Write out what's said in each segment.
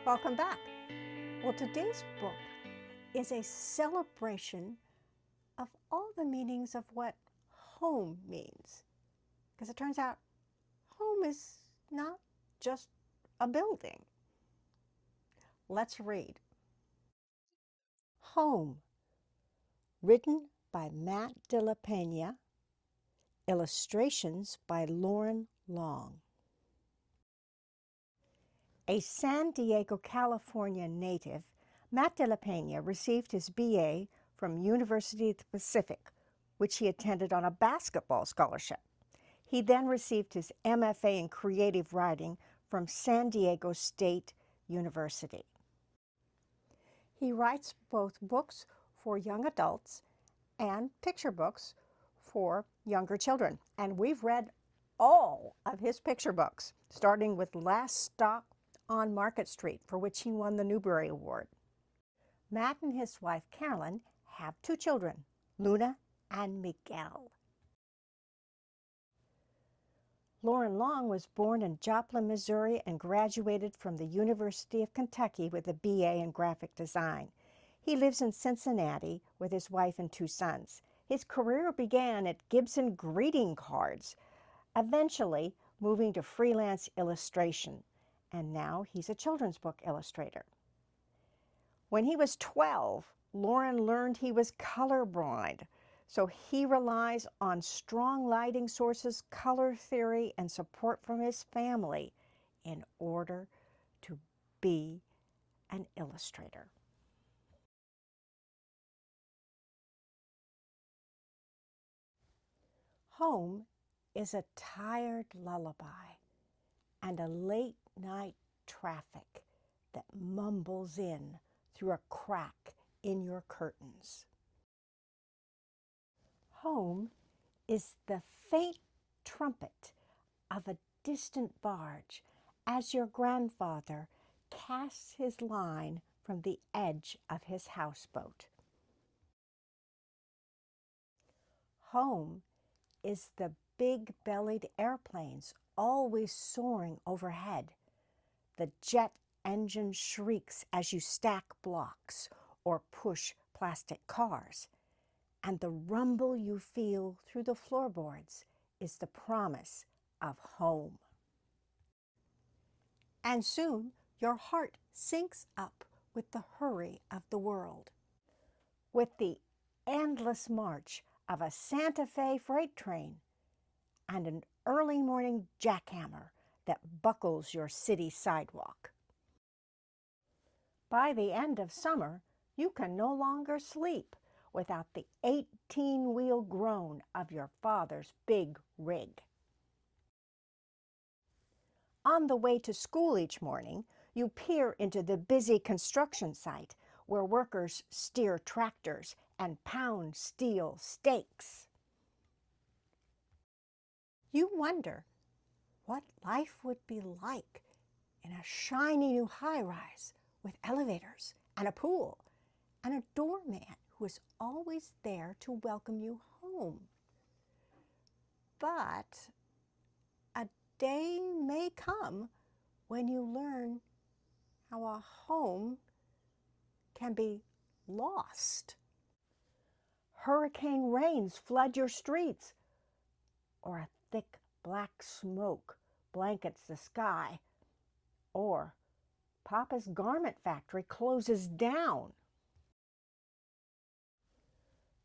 Welcome back. Well, today's book is a celebration of all the meanings of what home means. Because it turns out home is not just a building. Let's read. Home, written by Matt de la Peña, illustrations by Lauren Long. A San Diego, California native, Matt de la Peña received his BA from University of the Pacific, which he attended on a basketball scholarship. He then received his MFA in creative writing from San Diego State University. He writes both books for young adults and picture books for younger children. And we've read all of his picture books, starting with Last Stop on Market Street, for which he won the Newbery Award. Matt and his wife, Carolyn, have 2 children, Luna and Miguel. Lauren Long was born in Joplin, Missouri, and graduated from the University of Kentucky with a BA in graphic design. He lives in Cincinnati with his wife and 2 sons. His career began at Gibson Greeting Cards, eventually moving to freelance illustration, and now he's a children's book illustrator. When he was 12, Lauren learned he was colorblind, so he relies on strong lighting sources, color theory, and support from his family in order to be an illustrator. Home is a tired lullaby and a late night traffic that mumbles in through a crack in your curtains. Home is the faint trumpet of a distant barge as your grandfather casts his line from the edge of his houseboat. Home is the big-bellied airplanes always soaring overhead. The jet engine shrieks as you stack blocks or push plastic cars, and the rumble you feel through the floorboards is the promise of home. And soon your heart syncs up with the hurry of the world, with the endless march of a Santa Fe freight train and an early morning jackhammer that buckles your city sidewalk. By the end of summer, you can no longer sleep without the 18-wheel groan of your father's big rig. On the way to school each morning, you peer into the busy construction site where workers steer tractors and pound steel stakes. You wonder what life would be like in a shiny new high-rise with elevators and a pool and a doorman who is always there to welcome you home. But a day may come when you learn how a home can be lost. Hurricane rains flood your streets, or a thick black smoke blankets the sky, or Papa's garment factory closes down.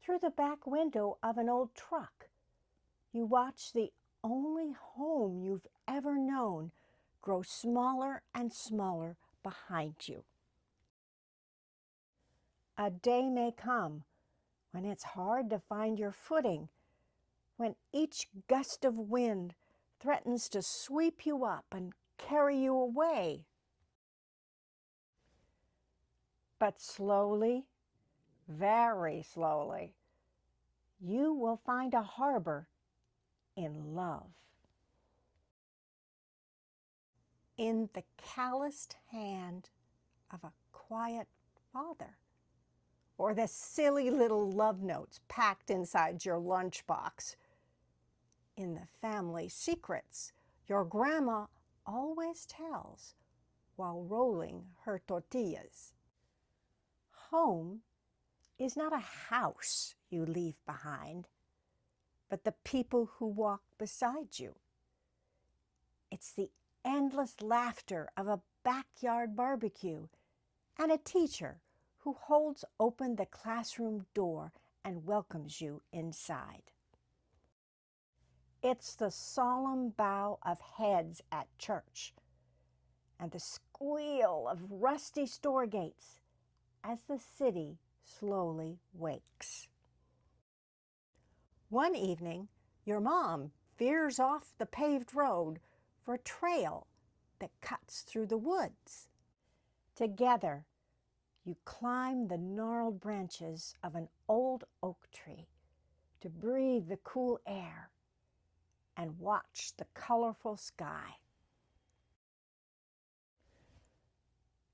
Through the back window of an old truck, you watch the only home you've ever known grow smaller and smaller behind you. A day may come when it's hard to find your footing, when each gust of wind threatens to sweep you up and carry you away. But slowly, very slowly, you will find a harbor in love. In the calloused hand of a quiet father, or the silly little love notes packed inside your lunchbox. In the family secrets your grandma always tells while rolling her tortillas. Home is not a house you leave behind, but the people who walk beside you. It's the endless laughter of a backyard barbecue and a teacher who holds open the classroom door and welcomes you inside. It's the solemn bow of heads at church and the squeal of rusty store gates as the city slowly wakes. One evening, your mom veers off the paved road for a trail that cuts through the woods. Together, you climb the gnarled branches of an old oak tree to breathe the cool air and watch the colorful sky.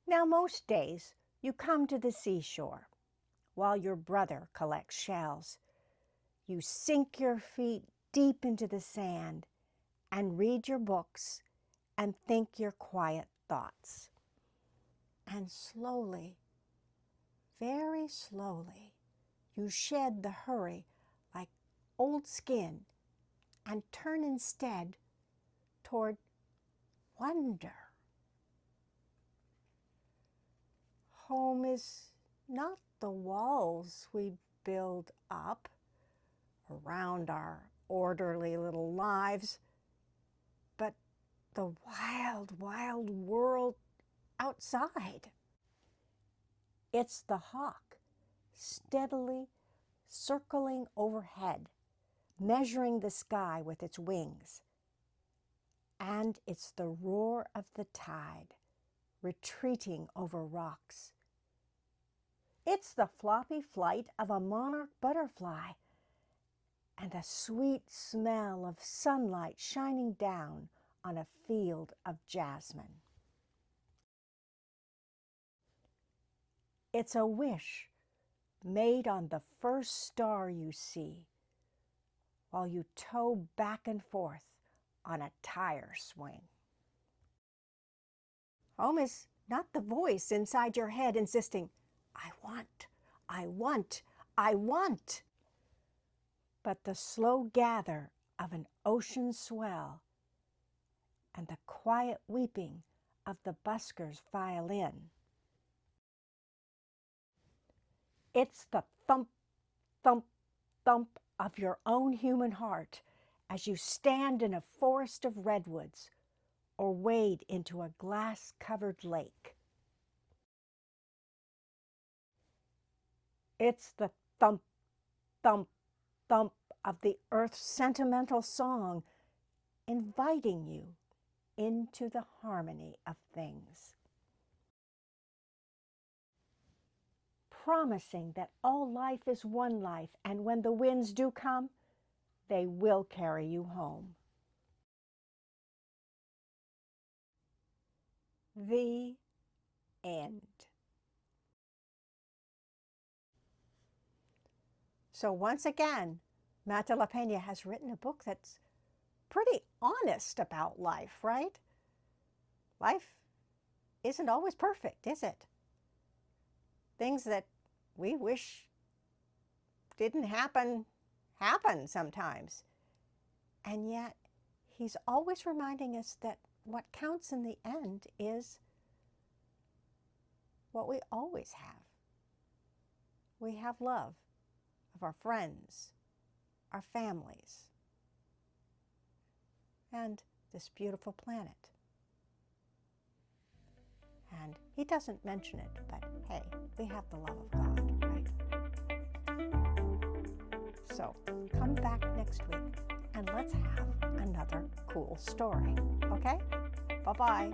Now, most days, you come to the seashore while your brother collects shells. You sink your feet deep into the sand and read your books and think your quiet thoughts. And slowly, very slowly, you shed the hurry like old skin and turn instead toward wonder. Home is not the walls we build up around our orderly little lives, but the wild, wild world outside. It's the hawk steadily circling overhead, measuring the sky with its wings. And it's the roar of the tide retreating over rocks. It's the floppy flight of a monarch butterfly and the sweet smell of sunlight shining down on a field of jasmine. It's a wish made on the first star you see while you tow back and forth on a tire swing. Home is not the voice inside your head insisting, I want, I want, I want, but the slow gather of an ocean swell and the quiet weeping of the busker's violin. It's the thump, thump, thump of your own human heart as you stand in a forest of redwoods or wade into a glass-covered lake. It's the thump, thump, thump of the earth's sentimental song inviting you into the harmony of things. Promising that all life is one life, and when the winds do come, they will carry you home. The end. So once again, Matt de la Peña has written a book that's pretty honest about life, right? Life isn't always perfect, is it? Things that we wish didn't happen sometimes. And yet, he's always reminding us that what counts in the end is what we always have. We have love of our friends, our families, and this beautiful planet. And he doesn't mention it, but hey, we have the love of God, right? So come back next week and let's have another cool story, okay? Bye-bye.